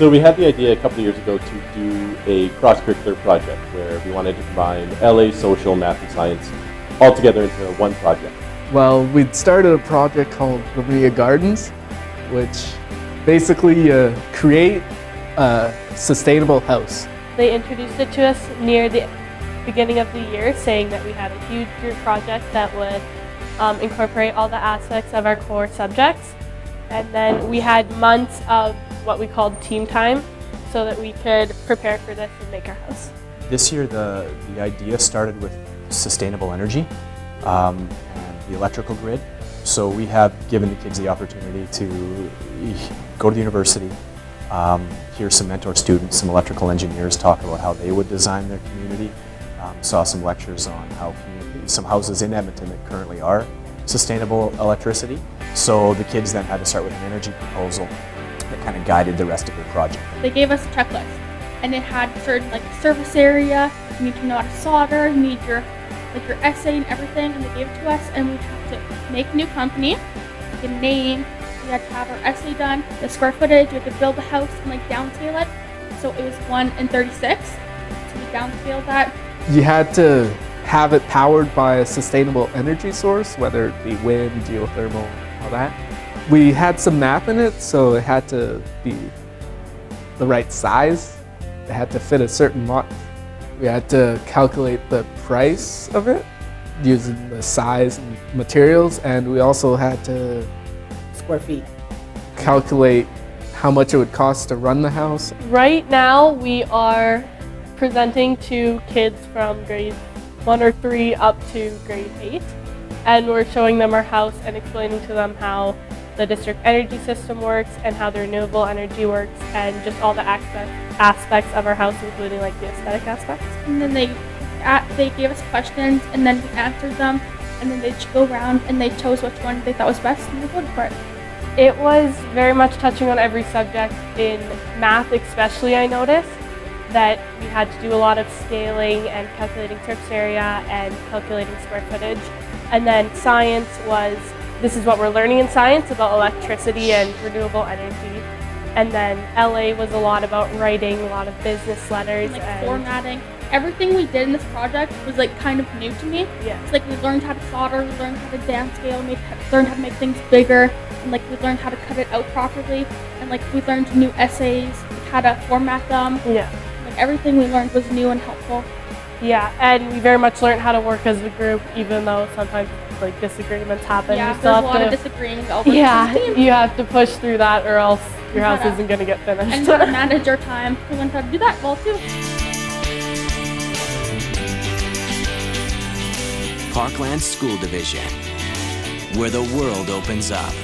So we had the idea a couple of years ago to do a cross-curricular project where we wanted to combine LA, social, math, and science all together into one project. Well, we'd started a project called Graminia Gardens, which basically create a sustainable house. They introduced it to us near the beginning of the year, saying that we had a huge group project that would incorporate all the aspects of our core subjects. And then we had months of what we called team time so that we could prepare for this and make our house. This year the idea started with sustainable energy and the electrical grid. So we have given the kids the opportunity to go to the university, hear some mentor students, some electrical engineers talk about how they would design their community. Saw some lectures on how some houses in Edmonton that currently are sustainable electricity. So the kids then had to start with an energy proposal that kind of guided the rest of the project. They gave us a checklist, and it had certain surface area. You need to know how to solder. You need your essay and everything, and they gave it to us. And we had to make a new company, the name. We had to have our essay done, the square footage. We had to build the house and downscale it. So it was 1:36. So we downscaled that. You had to have it powered by a sustainable energy source, whether it be wind, geothermal, all that. We had some math in it, so it had to be the right size. It had to fit a certain lot. We had to calculate the price of it using the size and materials, and we also had to square feet. calculate how much it would cost to run the house. Right now we are presenting to kids from grade 1 or 3 up to grade 8, and we're showing them our house and explaining to them how the district energy system works and how the renewable energy works and just all the aspects of our house, including the aesthetic aspects. And then they gave us questions, and then we answered them, and then they'd go around and they chose which one they thought was best, and they voted for it. It was very much touching on every subject. In math especially, I noticed that we had to do a lot of scaling and calculating surface area and calculating square footage. And then science was, this is what we're learning in science about electricity and renewable energy. And then LA was a lot about writing, a lot of business letters. And formatting. Everything we did in this project was kind of new to me. Yeah. It's we learned how to solder, we learned how to downscale, we learned how to make things bigger, and we learned how to cut it out properly, and we learned new essays, how to format them. Yeah. Everything we learned was new and helpful. Yeah, and we very much learned how to work as a group, even though sometimes disagreements happen. Yeah, you still there's a have lot to, of disagreeing over you have to push through that, or else your house isn't going to get finished. And how to manage your time. We learned how to do that well too. Parkland School Division, where the world opens up.